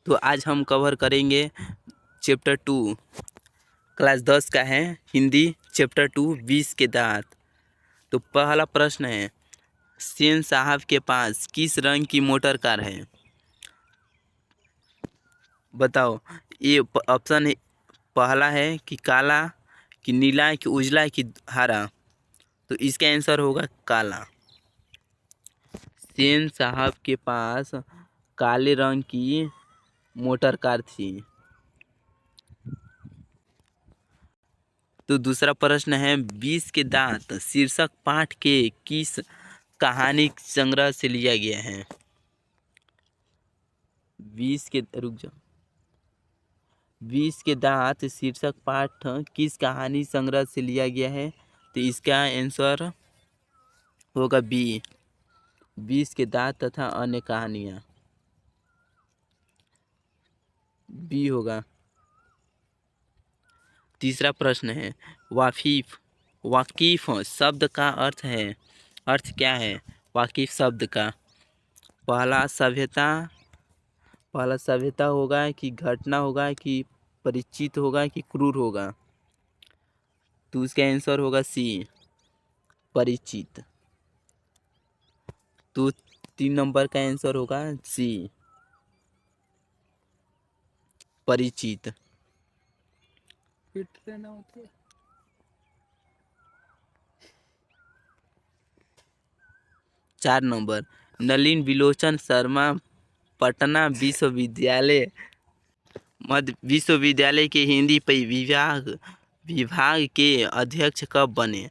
तो आज हम कवर करेंगे चैप्टर 2, क्लास 10 का है हिंदी, चैप्टर 2 20 के दांत। तो पहला प्रश्न है, सेन साहब के पास किस रंग की मोटर कार है? बताओ। ये ऑप्शन है, पहला है कि काला, कि नीला, कि उजला, कि हरा। तो इसका आंसर होगा काला। सेन साहब के पास काले रंग की मोटर कार थी। तो दूसरा प्रश्न है, 20 के दांत शीर्षक पाठ के किस कहानी संग्रह से लिया गया है? 20 के दांत शीर्षक पाठ किस कहानी संग्रह से लिया गया है? तो इसका आंसर होगा बी, 20 के दांत तथा अन्य कहानियाँ, बी होगा। तीसरा प्रश्न है, वाकिफ शब्द का अर्थ क्या है? वाकिफ शब्द का पहला सभ्यता होगा, कि घटना होगा, कि परिचित होगा, कि क्रूर होगा। तो उसका आंसर होगा सी, परिचित। तो 3 नंबर का आंसर होगा सी, परिचित। 4 नंबर, नलिन बिलोचन शर्मा पटना मध्य विश्वविद्यालय के हिंदी विभाग के अध्यक्ष कब बने?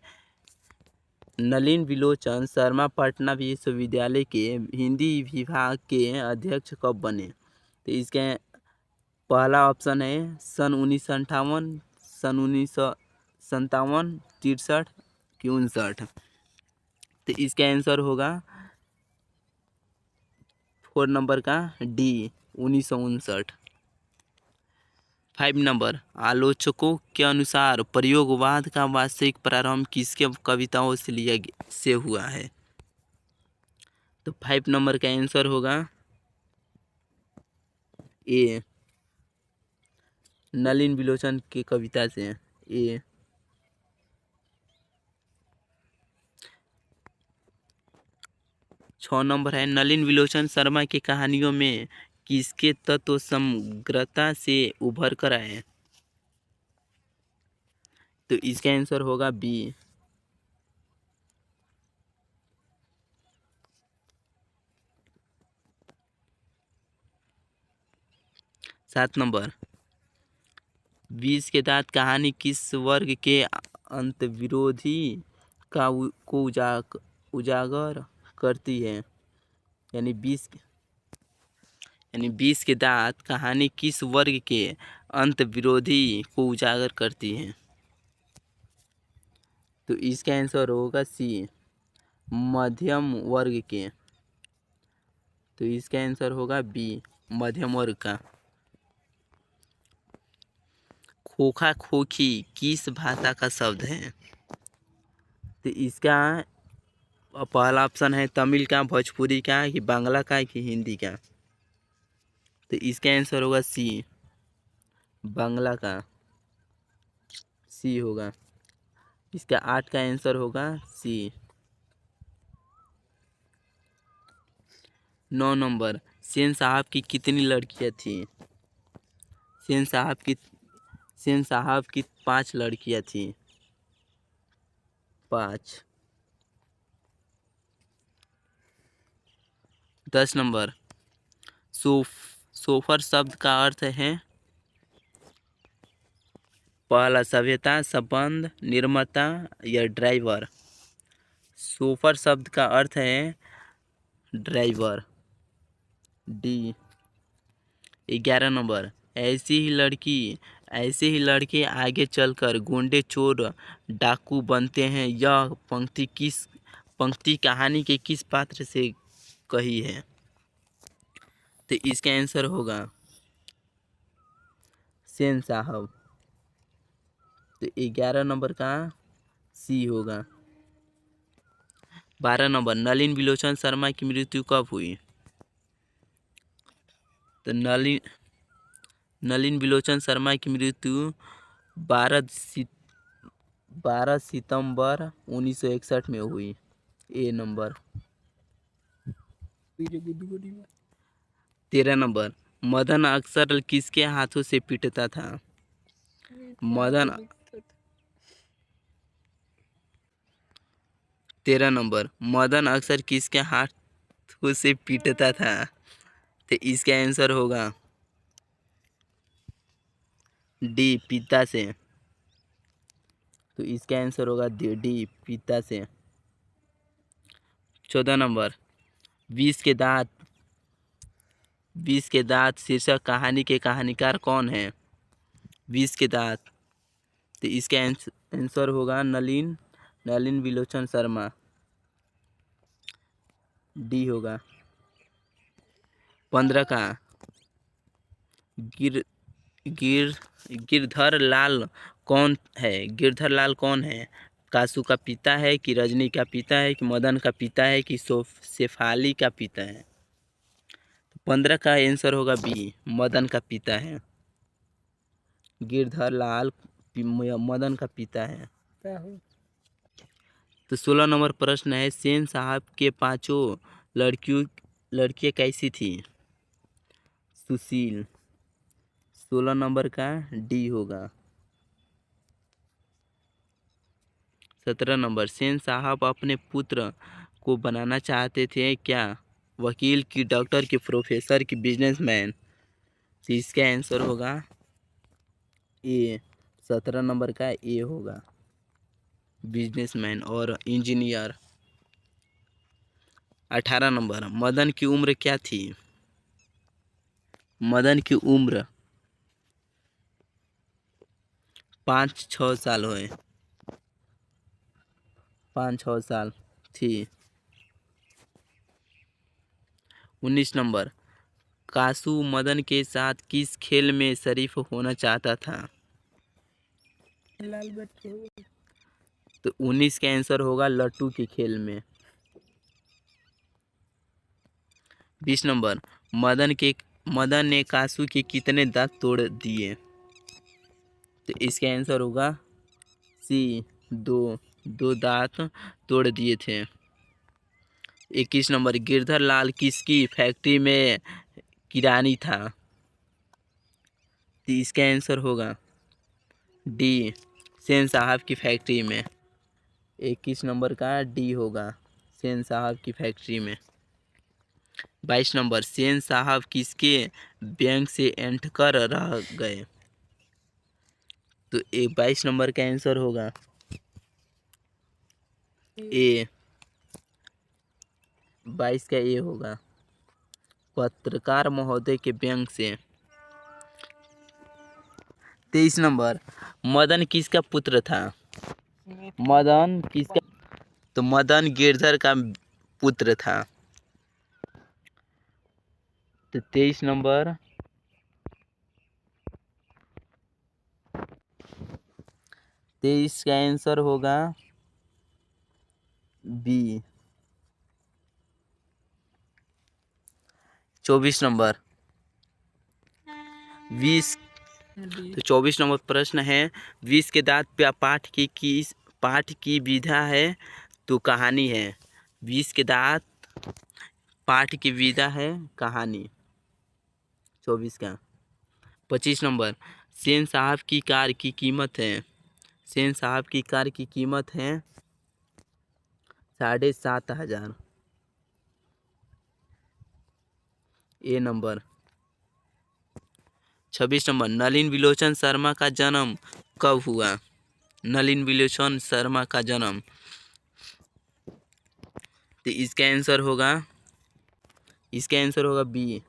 नलिन बिलोचन शर्मा पटना विश्वविद्यालय के हिंदी विभाग के अध्यक्ष कब बने? तो इसका पहला ऑप्शन है सन 1958, सन 1957, 63, कि 59। तो इसका आंसर होगा 4 नंबर का डी, 1959। 5 नंबर, आलोचकों के अनुसार प्रयोगवाद का वास्तविक प्रारंभ किसके कविताओं से हुआ है? तो 5 नंबर का आंसर होगा ए, नलिन बिलोचन की कविता से, ए। 6 नंबर है, नलिन बिलोचन शर्मा की कहानियों में किसके तत्व समग्रता से उभर कर आए? तो इसका आंसर होगा बी। 7 नंबर, 20 के दांत कहानी किस वर्ग के अंतर्विरोधी को उजागर करती है? यानी 20 के दांत कहानी किस वर्ग के अंतर्विरोधी को उजागर करती है? तो इसका आंसर होगा सी, मध्यम वर्ग के। तो इसका आंसर होगा बी, मध्यम वर्ग का। खोखा खोखी किस भाषा का शब्द है? तो इसका पहला ऑप्शन है तमिल का, भोजपुरी का, कि बांग्ला का, कि हिंदी का। तो इसका आंसर होगा सी, बांग्ला का, सी होगा। इसका 8 का आंसर होगा सी। 9 नंबर, सेन साहब की कितनी लड़कियां थी? सेन साहब की 5 लड़कियां थी, 5। 10 नंबर, सोफर शब्द का अर्थ है पहला सभ्यता, संबंध, निर्माता, या ड्राइवर। सोफर शब्द का अर्थ है ड्राइवर, डी। 11 नंबर, ऐसे ही लड़के आगे चलकर गुंडे, चोर, डाकू बनते हैं। यह पंक्ति कहानी के किस पात्र से कही है? तो इसका आंसर होगा सेन साहब। तो 11 नंबर का सी होगा। 12 नंबर, नलिन बिलोचन शर्मा की मृत्यु कब हुई? तो नलिन बिलोचन शर्मा की मृत्यु 12 सितंबर 1961 में हुई। ए नंबर। 13 नंबर, मदन अक्सर किसके हाथों से पीटता था? मदन 13 नंबर, मदन अक्सर किसके हाथों से पीटता था? तो इसका आंसर होगा डी, पिता से। तो इसका आंसर होगा डी, पिता से। 14 नंबर, विष के दांत शीर्षक कहानी के कहानीकार कौन है? विष के दांत। तो इसका आंसर होगा नलिन बिलोचन शर्मा। डी होगा। 15 का, गिर गिर गिरधर लाल कौन है? गिरधर लाल कौन है? कासू का पिता है कि रजनी का पिता है कि मदन का पिता है कि शेफाली का पिता है? 15 का आंसर होगा बी, मदन का पिता है। गिरधर लाल मदन का पिता है। तो 16 नंबर प्रश्न है, सेन साहब के पांचों लड़कियां कैसी थी? सुशील। 16 नंबर का डी होगा। 17 नंबर, सेन साहब अपने पुत्र को बनाना चाहते थे क्या? वकील की, डॉक्टर की, प्रोफेसर की, बिजनेसमैन? तो इसका आंसर होगा ए। 17 नंबर का ए होगा, बिजनेसमैन और इंजीनियर। 18 नंबर, मदन की उम्र क्या थी? मदन की उम्र 5-6 साल हुए, 5-6 साल थी। 19 नंबर, कासू मदन के साथ किस खेल में शरीफ होना चाहता था? तो 19 का आंसर होगा लट्टू के खेल में। 20 नंबर, मदन ने कासू के कितने दांत तोड़ दिए? तो इसका आंसर होगा सी, 2 दांत तोड़ दिए थे। 21 नंबर, गिरधर लाल किसकी फैक्ट्री में किरानी था? तो इसका आंसर होगा डी, सेन साहब की फैक्ट्री में। 21 नंबर का डी होगा, सेन साहब की फैक्ट्री में। 22 नंबर, सेन साहब किसके बैंक से ऐंठ कर रह गए? तो 22 नंबर का आंसर होगा ए, 22 का ए होगा, पत्रकार महोदय के बैंक से। 23 नंबर, मदन किसका पुत्र था? मदन किसका? तो मदन गिरधर का पुत्र था। तो 23 नंबर, 23 का आंसर होगा बी। 24 नंबर, 20। तो 24 नंबर प्रश्न है, 20 के दांत पाठ की विधा है तो कहानी है? 20 के दांत पाठ की विधा है कहानी। 24 का। 25 नंबर, सेन साहब की कार की कीमत है? सेन साहब की कार की कीमत है 7,500। ए नंबर। 26 नंबर, नलिन बिलोचन शर्मा का जन्म कब हुआ? नलिन बिलोचन शर्मा का जन्म, तो इसका आंसर होगा बी,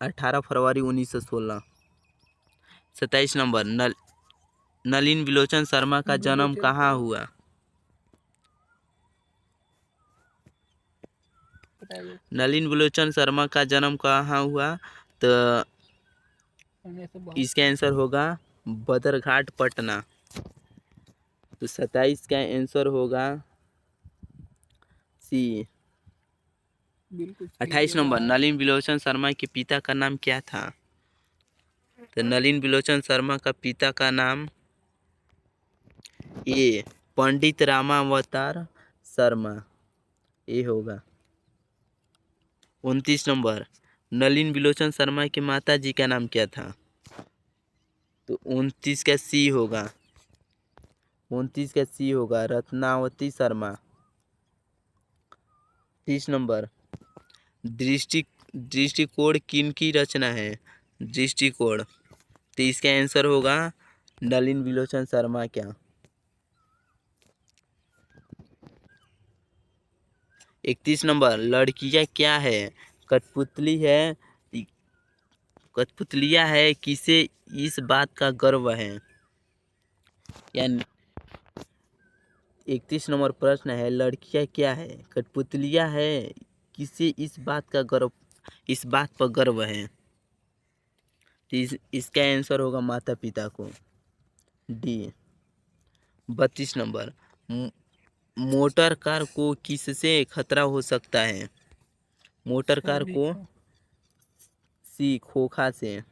18 फरवरी 1916। 27 नंबर, नलिन बिलोचन शर्मा का जन्म कहाँ हुआ? नलिन बिलोचन शर्मा का जन्म कहाँ हुआ? तो इसका आंसर होगा बदरघाट, पटना। तो 27 का आंसर होगा सी। 28 नंबर, नलिन बिलोचन शर्मा के पिता का नाम क्या था? तो नलिन बिलोचन शर्मा का पिता का नाम ए पंडित रामावतार शर्मा, ये होगा। 29 नंबर, नलिन बिलोचन शर्मा की माता जी का नाम क्या था? तो 29 का सी होगा। 29 का सी होगा, रत्नावती शर्मा। 30 नंबर, दृष्टिकोण किनकी रचना है? दृष्टिकोण, तो इसका आंसर होगा नलिन बिलोचन शर्मा क्या। 31 नंबर, लड़कियां क्या है? कठपुतली है, कठपुतलियां है, किसे इस बात का गर्व है? यानी 31 नंबर प्रश्न है, लड़कियां क्या है? कठपुतलियां है, किसे इस बात का गर्व, इस बात पर गर्व है? तो इसका आंसर होगा माता पिता को, डी। 32 नंबर, मोटर कार को किससे खतरा हो सकता है? मोटर कार को सी खोखा से।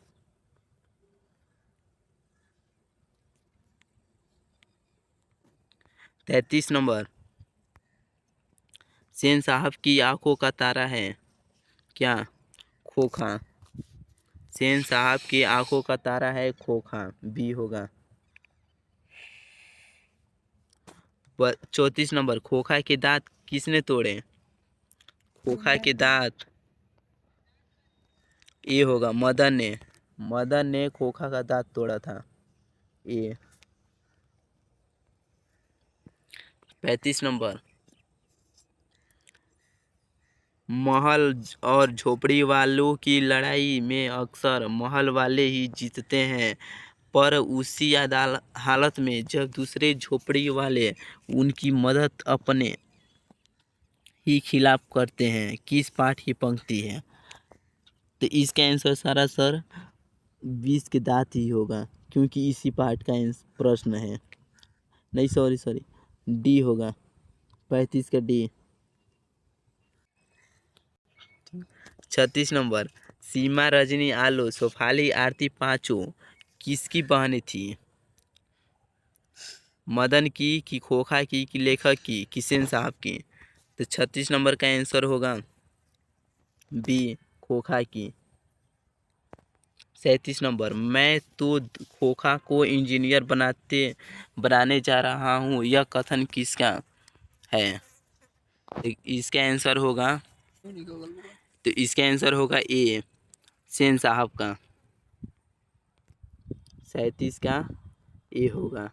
33 नंबर, सेन साहब की आंखों का तारा है क्या? खोखा। सेन साहब की आंखों का तारा है खोखा, बी होगा। 34 नंबर, खोखा के दांत किसने तोड़े? खोखा के दांत, ये होगा मदन ने। मदन ने खोखा का दांत तोड़ा था, ये। 35 नंबर, महल और झोपड़ी वालों की लड़ाई में अक्सर महल वाले ही जीतते हैं, पर उसी हालत में जब दूसरे झोपड़ी वाले उनकी मदद अपने ही खिलाफ करते हैं। किस पाठ की पंक्ति है? तो इसका आंसर सारा सर 20 के दांत ही होगा, क्योंकि इसी पाठ का प्रश्न है। नहीं, सॉरी, डी होगा, 35 का डी। 36 नंबर, सीमा, रजनी, आलो, सोफाली, आरती पांचों किसकी बहनें थी? मदन की, कि खोखा की, कि लेखक की, कि सेन साहब की? तो 36 नंबर का आंसर होगा बी, खोखा की। 37 नंबर, मैं तो खोखा को इंजीनियर बनाने जा रहा हूँ, यह कथन किसका है? तो इसका आंसर होगा, तो इसका आंसर होगा ए, सेन साहब का। 37 का ए होगा।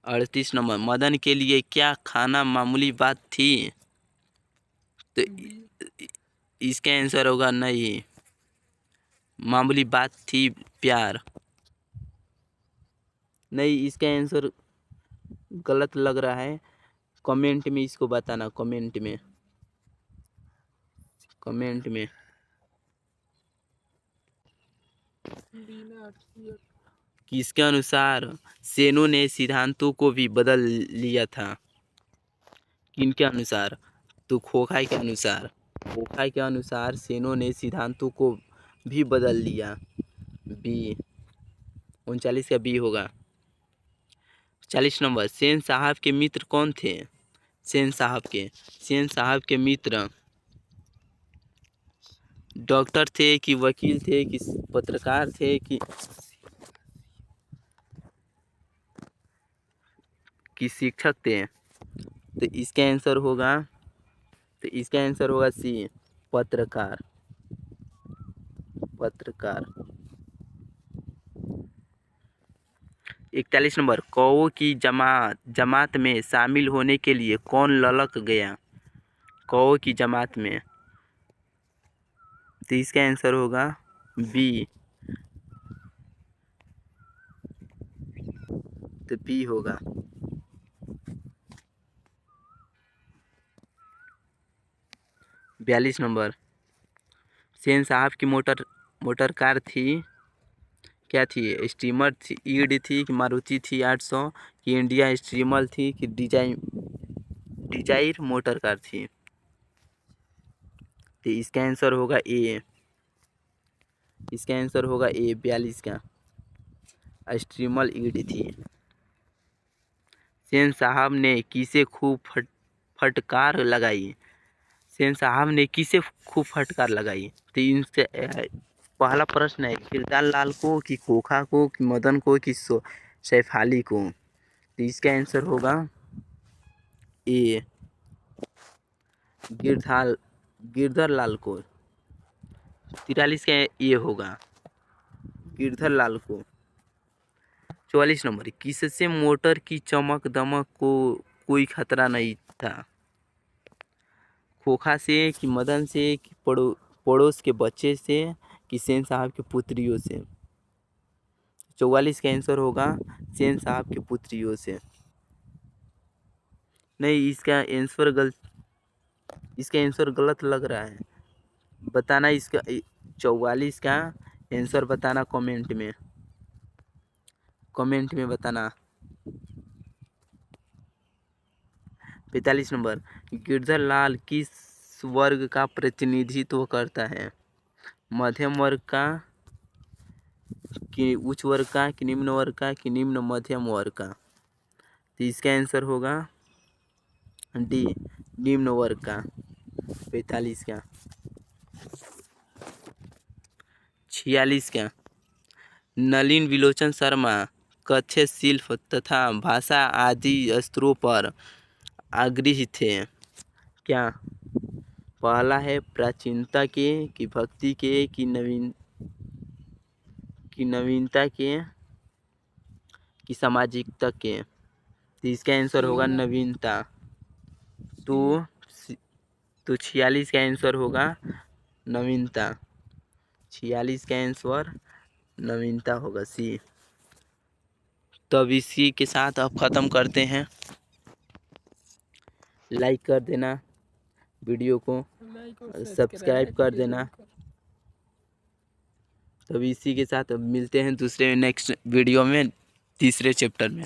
38 नंबर, मदन के लिए क्या खाना मामूली बात थी? तो इसका आंसर होगा नहीं, मामूली बात थी प्यार। नहीं, इसका आंसर गलत लग रहा है, कमेंट में इसको बताना, कमेंट में। किसके अनुसार सेनों ने सिद्धांतों को भी बदल लिया था? किनके अनुसार? तो खोखा के अनुसार। खोखा के अनुसार सेनों ने सिद्धांतों को भी बदल लिया, बी। 39 का बी होगा। 40 नंबर, सेन साहब के मित्र कौन थे? सेन साहब के मित्र डॉक्टर थे, कि वकील थे, कि पत्रकार थे, कि शिक्षक थे? तो इसका आंसर होगा सी, पत्रकार। 41 नंबर, कौओं की जमात में शामिल होने के लिए कौन ललक गया? कौओं की जमात में, तो इसका आंसर होगा बी, तो बी होगा। 42 नंबर, सेन साहब की मोटर कार थी, क्या थी? स्टीमर थी, ईड थी, कि मारुति थी 800, कि इंडिया स्टीमर थी, कि डिजायर मोटर कार थी? तो इसका आंसर होगा ए, इसका आंसर होगा ए 42 का स्ट्रीमल ईड थी। सेन साहब ने किसे खूब फटकार लगाई। सेन साहब ने किसे खूब फटकार लगाई। तो इनसे पहला प्रश्न है किरदार लाल को कि खोखा को कि मदन को कि सैफाली को। तो इसका आंसर होगा ए गिरधर लाल को। 43 का ये होगा गिरधर लाल को। 44 नंबर किससे मोटर की चमक दमक को कोई खतरा नहीं था। खोखा से कि मदन से कि पड़ोस के बच्चे से कि सेन साहब की पुत्रियों से। 44 का आंसर होगा सेन साहब की पुत्रियों से। नहीं, इसका आंसर गलत लग रहा है। बताना इसका 44 का आंसर बताना कमेंट में बताना। 45 नंबर गिरधर लाल किस वर्ग का प्रतिनिधित्व करता है। मध्यम वर्ग का कि उच्च वर्ग का कि निम्न वर्ग का कि निम्न मध्यम वर्ग का। तो इसका आंसर होगा डी निम्न वर्ग का 45 का। 46 का नलिन विलोचन शर्मा कथ्य शिल्प तथा भाषा आदि स्तरों पर आग्रही थे। क्या पहला है प्राचीनता के कि भक्ति के कि नवीनता के कि सामाजिकता के। तो इसका आंसर होगा नवीनता। तो 46 का आंसर होगा नवीनता। 46 का आंसर नवीनता होगा सी। तब इसी के साथ अब ख़त्म करते हैं। लाइक कर देना वीडियो को, सब्सक्राइब कर देना। तब इसी के साथ अब मिलते हैं दूसरे नेक्स्ट वीडियो में तीसरे चैप्टर में।